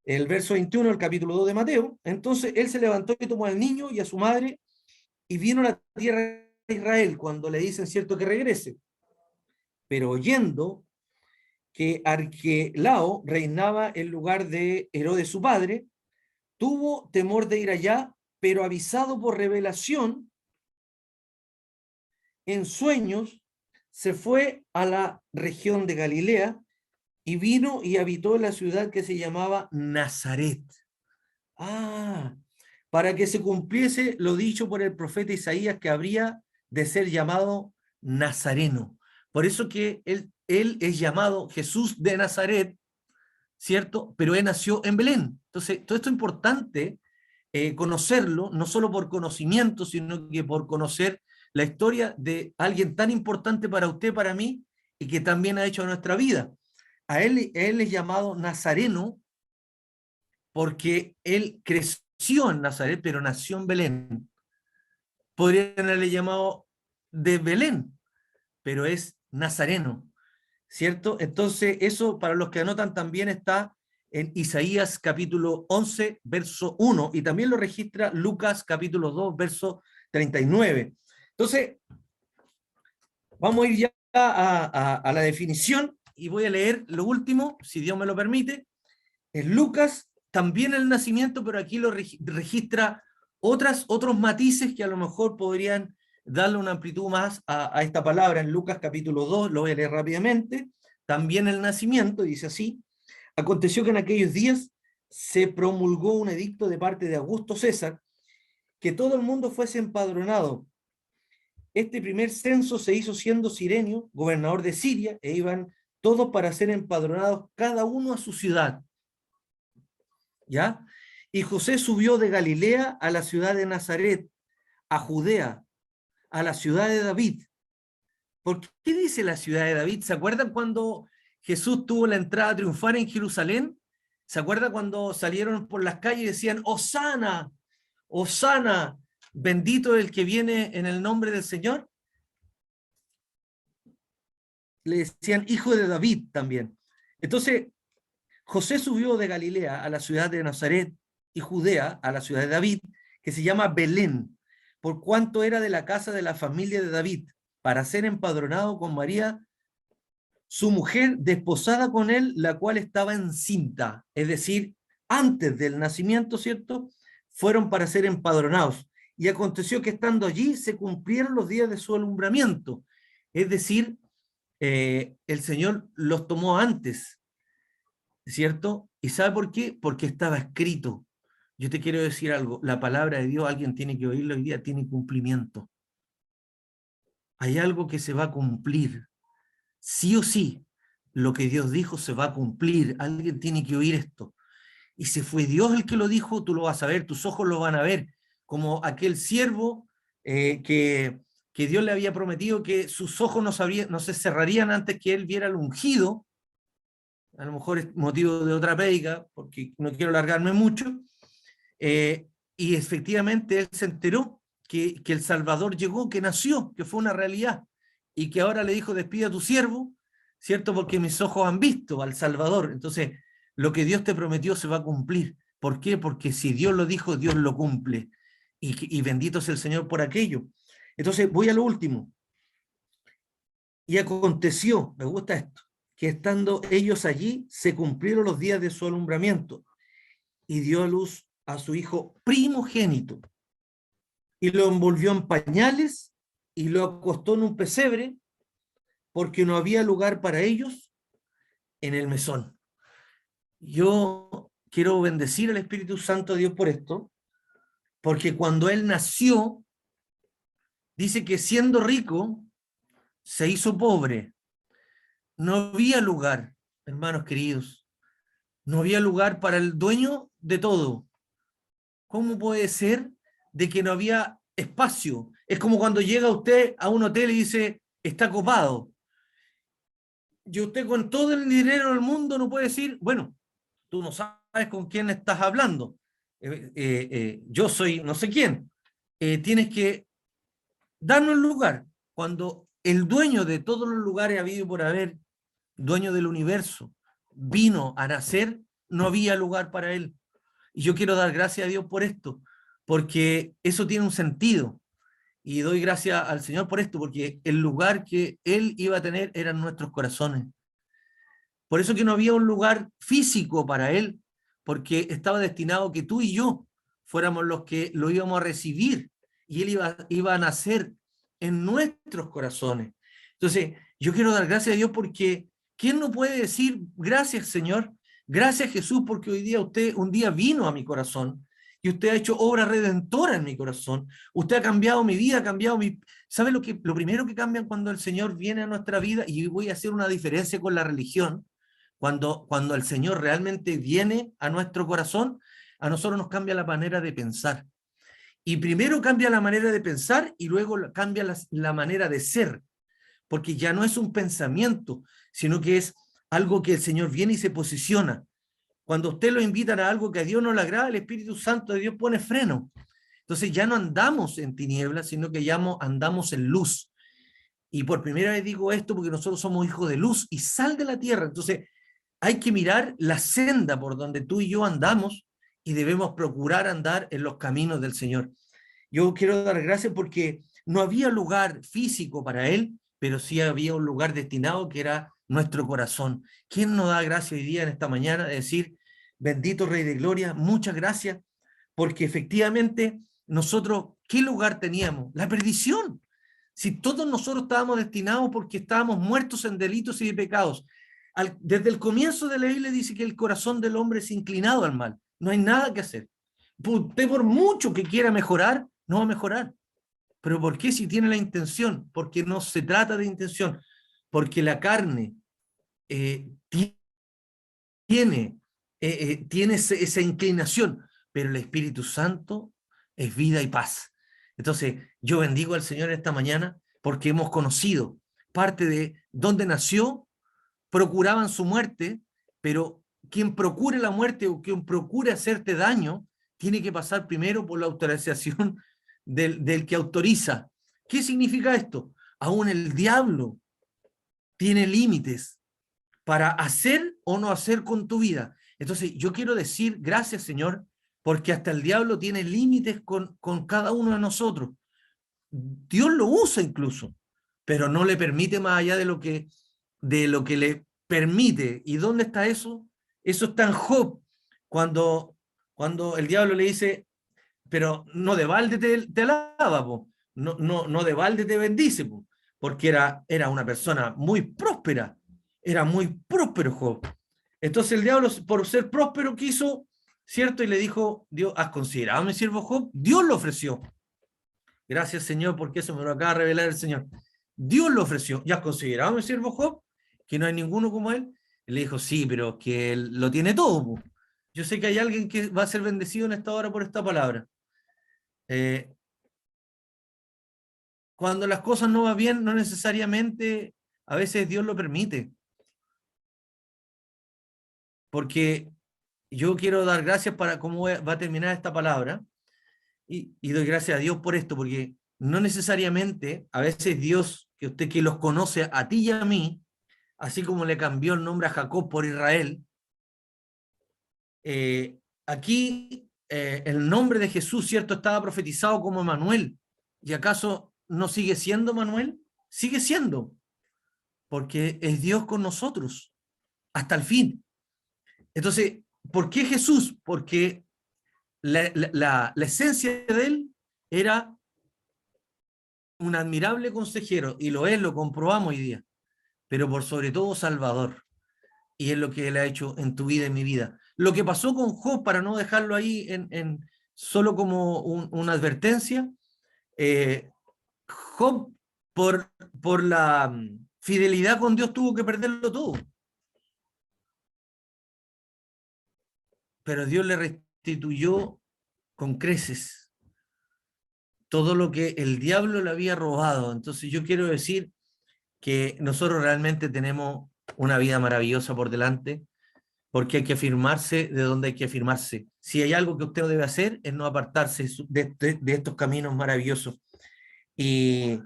el verso 21 del capítulo 2 de Mateo. Entonces él se levantó y tomó al niño y a su madre, y vino a la tierra de Israel, cuando le dicen, cierto, que regrese. Pero oyendo que Arquelao reinaba en lugar de Herodes su padre, tuvo temor de ir allá, pero avisado por revelación en sueños, se fue a la región de Galilea, y vino y habitó en la ciudad que se llamaba Nazaret. Ah, para que se cumpliese lo dicho por el profeta Isaías, que habría de ser llamado Nazareno. Por eso que él es llamado Jesús de Nazaret, ¿cierto? Pero él nació en Belén. Entonces, todo esto es importante conocerlo, no solo por conocimiento, sino que por conocer la historia de alguien tan importante para usted, para mí, y que también ha hecho nuestra vida. Él es llamado Nazareno porque él creció en Nazaret, pero nació en Belén. Podrían haberle llamado de Belén, pero es nazareno, ¿cierto? Entonces, eso para los que anotan también está en Isaías capítulo 11, verso 1, y también lo registra Lucas capítulo 2, verso 39. Entonces, vamos a ir ya a la definición, y voy a leer lo último, si Dios me lo permite. En Lucas también el nacimiento, pero aquí lo registra otros matices que a lo mejor podrían darle una amplitud más a esta palabra. En Lucas capítulo 2, lo voy a leer rápidamente, también el nacimiento, dice así: aconteció que en aquellos días se promulgó un edicto de parte de Augusto César, que todo el mundo fuese empadronado. Este primer censo se hizo siendo Cirenio gobernador de Siria, e iban todos para ser empadronados, cada uno a su ciudad. ¿Ya? Y José subió de Galilea a la ciudad de Nazaret, a Judea, a la ciudad de David. ¿Por qué dice la ciudad de David? ¿Se acuerdan cuando Jesús tuvo la entrada triunfal en Jerusalén? ¿Se acuerdan cuando salieron por las calles y decían: Hosana, Hosana, bendito el que viene en el nombre del Señor. Le decían hijo de David también. Entonces, José subió de Galilea a la ciudad de Nazaret y Judea a la ciudad de David, que se llama Belén, por cuanto era de la casa de la familia de David, para ser empadronado con María, su mujer, desposada con él, la cual estaba encinta. Es decir, antes del nacimiento, ¿cierto? Fueron para ser empadronados. Y aconteció que estando allí se cumplieron los días de su alumbramiento. Es decir, el Señor los tomó antes, ¿cierto? ¿Y sabe por qué? Porque estaba escrito. Yo te quiero decir algo, la palabra de Dios, alguien tiene que oírlo hoy día, tiene cumplimiento. Hay algo que se va a cumplir, sí o sí. Lo que Dios dijo se va a cumplir, alguien tiene que oír esto. Y si fue Dios el que lo dijo, tú lo vas a ver, tus ojos lo van a ver, como aquel siervo que Dios le había prometido que sus ojos no se cerrarían antes que él viera al ungido. A lo mejor es motivo de otra prédica, porque no quiero alargarme mucho, y efectivamente él se enteró que el Salvador llegó, que nació, que fue una realidad, y que ahora le dijo, despide a tu siervo, ¿cierto? Porque mis ojos han visto al Salvador. Entonces, lo que Dios te prometió se va a cumplir. ¿Por qué? Porque si Dios lo dijo, Dios lo cumple. Y bendito es el Señor por aquello. Entonces, voy a lo último. Y aconteció, me gusta esto, que estando ellos allí, se cumplieron los días de su alumbramiento, y dio a luz a su hijo primogénito, y lo envolvió en pañales, y lo acostó en un pesebre, porque no había lugar para ellos en el mesón. Yo quiero bendecir al Espíritu Santo de Dios por esto, porque cuando él nació, dice que siendo rico, se hizo pobre. No había lugar, hermanos queridos, no había lugar para el dueño de todo. ¿Cómo puede ser de que no había espacio? Es como cuando llega usted a un hotel y dice, está copado. Y usted con todo el dinero del mundo no puede decir, bueno, tú no sabes con quién estás hablando. Yo soy no sé quién. Tienes que darnos lugar. Cuando el dueño de todos los lugares habido por haber, dueño del universo, vino a nacer, no había lugar para él. Y yo quiero dar gracias a Dios por esto, porque eso tiene un sentido. Y doy gracias al Señor por esto, porque el lugar que Él iba a tener eran nuestros corazones. Por eso que no había un lugar físico para Él, porque estaba destinado que tú y yo fuéramos los que lo íbamos a recibir, y Él iba a nacer en nuestros corazones. Entonces, yo quiero dar gracias a Dios porque ¿quién no puede decir gracias, Señor? Gracias, Jesús, porque hoy día usted un día vino a mi corazón y usted ha hecho obra redentora en mi corazón. Usted ha cambiado mi vida, ha cambiado mi... ¿Sabe lo primero que cambia cuando el Señor viene a nuestra vida? Y voy a hacer una diferencia con la religión. Cuando el Señor realmente viene a nuestro corazón, a nosotros nos cambia la manera de pensar. Y primero cambia la manera de pensar y luego cambia la manera de ser, porque ya no es un pensamiento, sino que es algo que el Señor viene y se posiciona. Cuando usted lo invitan a algo que a Dios no le agrada, el Espíritu Santo de Dios pone freno. Entonces ya no andamos en tinieblas, sino que ya andamos en luz. Y por primera vez digo esto porque nosotros somos hijos de luz y sal de la tierra. Entonces hay que mirar la senda por donde tú y yo andamos y debemos procurar andar en los caminos del Señor. Yo quiero dar gracias porque no había lugar físico para Él, pero sí había un lugar destinado que era nuestro corazón. ¿Quién nos da gracias hoy día en esta mañana de decir, bendito Rey de Gloria, muchas gracias? Porque efectivamente nosotros, ¿qué lugar teníamos? La perdición. Si todos nosotros estábamos destinados porque estábamos muertos en delitos y de pecados. Desde el comienzo de la Biblia dice que el corazón del hombre es inclinado al mal. No hay nada que hacer. Usted por mucho que quiera mejorar, no va a mejorar. ¿Pero por qué si tiene la intención? Porque no se trata de intención. Porque la carne eh, tiene esa inclinación, pero el Espíritu Santo es vida y paz. Entonces, yo bendigo al Señor esta mañana porque hemos conocido parte de dónde nació, procuraban su muerte, pero quien procure la muerte o quien procure hacerte daño, tiene que pasar primero por la autorización del que autoriza. ¿Qué significa esto? Aún el diablo tiene límites para hacer o no hacer con tu vida. Entonces, yo quiero decir, gracias, Señor, porque hasta el diablo tiene límites con cada uno de nosotros. Dios lo usa incluso, pero no le permite más allá de lo que le permite. ¿Y dónde está eso? Eso está en Job, cuando el diablo le dice, pero no de balde te alaba, po. No de balde te bendice, po, porque era una persona muy próspera, era muy próspero Job. Entonces el diablo, por ser próspero, quiso, ¿cierto? Y le dijo, Dios, ¿has considerado a mi siervo Job? Dios lo ofreció. Gracias, Señor, porque eso me lo acaba de revelar el Señor. Dios lo ofreció. ¿Ya has considerado a mi siervo Job? Que no hay ninguno como él. Y le dijo, sí, pero que él lo tiene todo, po. Yo sé que hay alguien que va a ser bendecido en esta hora por esta palabra. Eh, Cuando las cosas no van bien, no necesariamente, a veces Dios lo permite. Porque yo quiero dar gracias para cómo va a terminar esta palabra. Y doy gracias a Dios por esto, porque no necesariamente, a veces Dios, que usted que los conoce a ti y a mí, así como le cambió el nombre a Jacob por Israel, aquí el nombre de Jesús, ¿cierto? Estaba profetizado como Manuel. ¿Y acaso no sigue siendo Manuel? Sigue siendo, porque es Dios con nosotros, hasta el fin. Entonces, ¿por qué Jesús? Porque la esencia de él era un admirable consejero, y lo es, lo comprobamos hoy día, pero por sobre todo Salvador. Y es lo que él ha hecho en tu vida y en mi vida. Lo que pasó con Job, para no dejarlo ahí solo como una advertencia, Job por la fidelidad con Dios tuvo que perderlo todo, pero Dios le restituyó con creces todo lo que el diablo le había robado. Entonces yo quiero decir que nosotros realmente tenemos una vida maravillosa por delante, porque hay que afirmarse de donde hay que afirmarse. Si hay algo que usted no debe hacer, es no apartarse de estos caminos maravillosos. Y,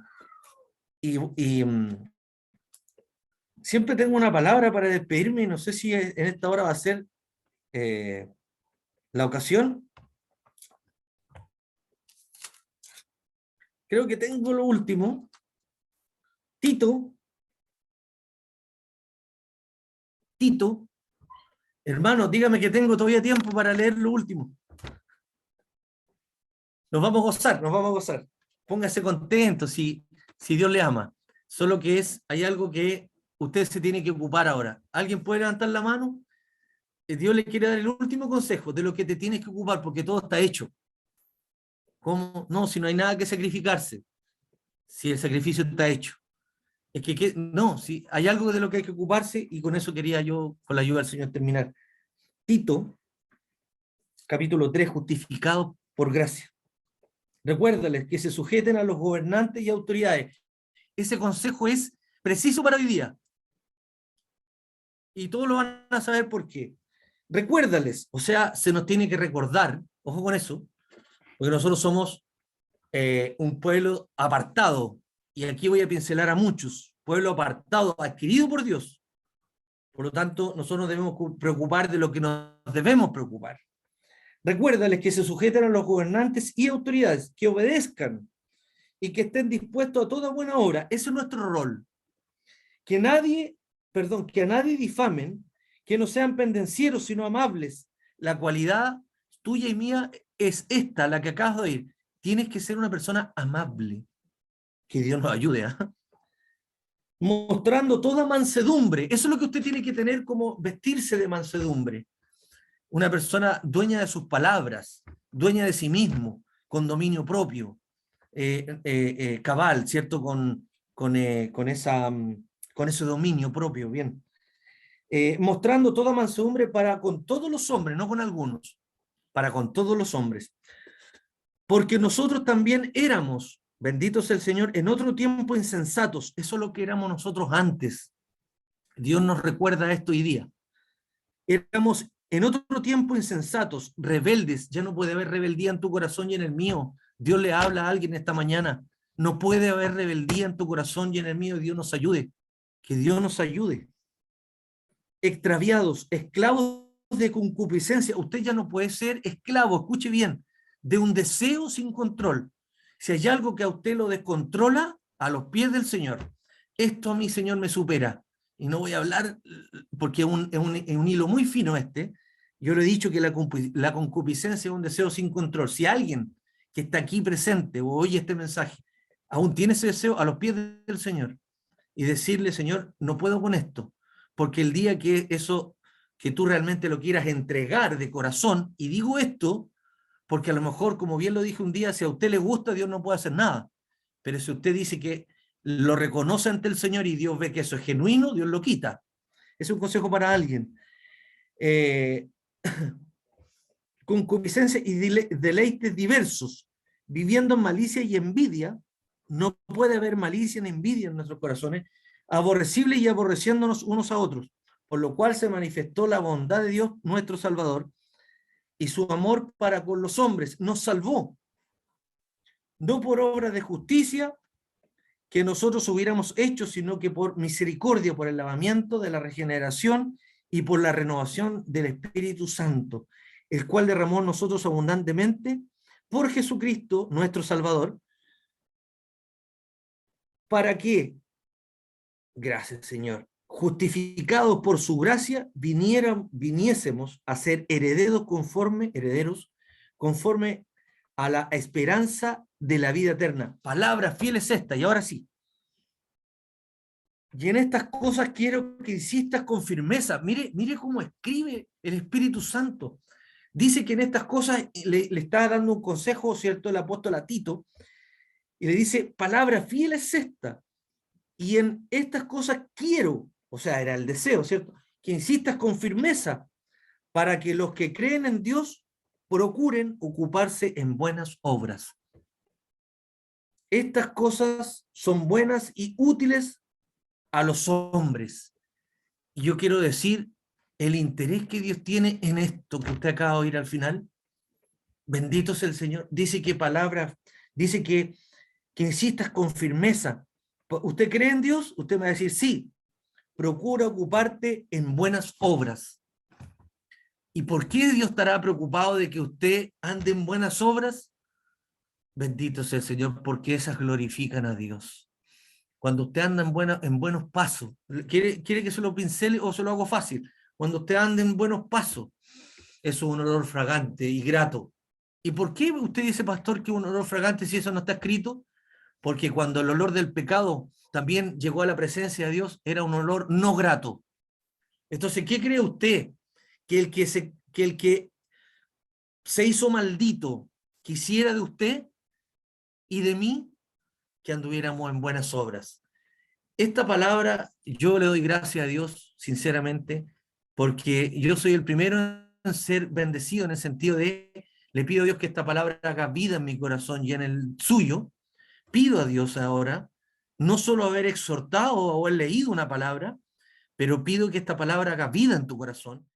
y siempre tengo una palabra para despedirme, y no sé si en esta hora va a ser eh, la ocasión. Creo que tengo lo último. Tito, hermano, dígame que tengo todavía tiempo para leer lo último. Nos vamos a gozar, nos vamos a gozar. Póngase contento si Dios le ama. Solo que hay algo que usted se tiene que ocupar ahora. ¿Alguien puede levantar la mano? Dios le quiere dar el último consejo de lo que te tienes que ocupar, porque todo está hecho. ¿Cómo? No, si no hay nada que sacrificarse, si el sacrificio está hecho. Es que no, si hay algo de lo que hay que ocuparse, y con eso quería yo, con la ayuda del Señor, terminar. Tito, capítulo 3, justificado por gracia. Recuérdales que se sujeten a los gobernantes y autoridades. Ese consejo es preciso para hoy día. Y todos lo van a saber por qué. Recuérdales, o sea, se nos tiene que recordar, ojo con eso, porque nosotros somos un pueblo apartado, y aquí voy a pincelar a muchos, pueblo apartado, adquirido por Dios. Por lo tanto, nosotros nos debemos preocupar de lo que nos debemos preocupar. Recuérdales que se sujeten a los gobernantes y autoridades, que obedezcan y que estén dispuestos a toda buena obra. Ese es nuestro rol. Que a nadie difamen, que no sean pendencieros, sino amables. La cualidad tuya y mía es esta, la que acabas de oír. Tienes que ser una persona amable. Que Dios nos ayude, ¿eh? Mostrando toda mansedumbre. Eso es lo que usted tiene que tener, como vestirse de mansedumbre. Una persona dueña de sus palabras, dueña de sí mismo, con dominio propio, cabal, ¿cierto? Con ese dominio propio, bien. Mostrando toda mansedumbre para con todos los hombres, no con algunos, para con todos los hombres. Porque nosotros también éramos, bendito sea el Señor, en otro tiempo insensatos. Eso es lo que éramos nosotros antes. Dios nos recuerda esto hoy día. Éramos en otro tiempo insensatos, rebeldes. Ya no puede haber rebeldía en tu corazón y en el mío, Dios le habla a alguien esta mañana. No puede haber rebeldía en tu corazón y en el mío. Dios nos ayude. Que Dios nos ayude. Extraviados, esclavos de concupiscencia. Usted ya no puede ser esclavo, escuche bien, de un deseo sin control. Si hay algo que a usted lo descontrola, a los pies del Señor. Esto a mí, Señor, me supera. Y no voy a hablar, porque es un hilo muy fino este. Yo le he dicho que la concupiscencia es un deseo sin control. Si alguien que está aquí presente o oye este mensaje aún tiene ese deseo, a los pies del Señor, y decirle, Señor, no puedo con esto, porque el día que eso, que tú realmente lo quieras entregar de corazón, y digo esto porque a lo mejor, como bien lo dije un día, si a usted le gusta, Dios no puede hacer nada, pero si usted dice que lo reconoce ante el Señor y Dios ve que eso es genuino, Dios lo quita. Es un consejo para alguien. Eh, concupiscencia y deleites diversos, viviendo en malicia y envidia. No puede haber malicia ni envidia en nuestros corazones, aborrecibles y aborreciéndonos unos a otros, por lo cual se manifestó la bondad de Dios nuestro Salvador y su amor para con los hombres. Nos salvó, no por obras de justicia que nosotros hubiéramos hecho, sino que por misericordia, por el lavamiento de la regeneración y por la renovación del Espíritu Santo, el cual derramó en nosotros abundantemente por Jesucristo, nuestro Salvador, para que, gracias Señor, justificados por su gracia, viniésemos a ser herederos conforme a la esperanza de la vida eterna. Palabra fiel es esta, y ahora sí. Y en estas cosas quiero que insistas con firmeza. Mire cómo escribe el Espíritu Santo. Dice que en estas cosas le está dando un consejo, ¿cierto?, el apóstol a Tito, y le dice, palabra fiel es esta. Y en estas cosas quiero, o sea, era el deseo, ¿cierto?, que insistas con firmeza para que los que creen en Dios procuren ocuparse en buenas obras. Estas cosas son buenas y útiles a los hombres. Y yo quiero decir, el interés que Dios tiene en esto que usted acaba de oír al final, bendito sea el Señor, dice que palabra, dice que insistas con firmeza. ¿Usted cree en Dios? Usted me va a decir, sí, procura ocuparte en buenas obras. ¿Y por qué Dios estará preocupado de que usted ande en buenas obras? Bendito sea el Señor, porque esas glorifican a Dios. Cuando usted anda en buenos pasos, ¿quiere que se lo pincele o se lo hago fácil? Cuando usted anda en buenos pasos, eso es un olor fragante y grato. ¿Y por qué usted dice, pastor, que un olor fragante si eso no está escrito? Porque cuando el olor del pecado también llegó a la presencia de Dios, era un olor no grato. Entonces, ¿qué cree usted? Que el que se hizo maldito quisiera de usted y de mí que anduviéramos en buenas obras. Esta palabra, yo le doy gracias a Dios, sinceramente, porque yo soy el primero en ser bendecido en el sentido de, le pido a Dios que esta palabra haga vida en mi corazón y en el suyo. Pido a Dios ahora, no solo haber exhortado o haber leído una palabra, pero pido que esta palabra haga vida en tu corazón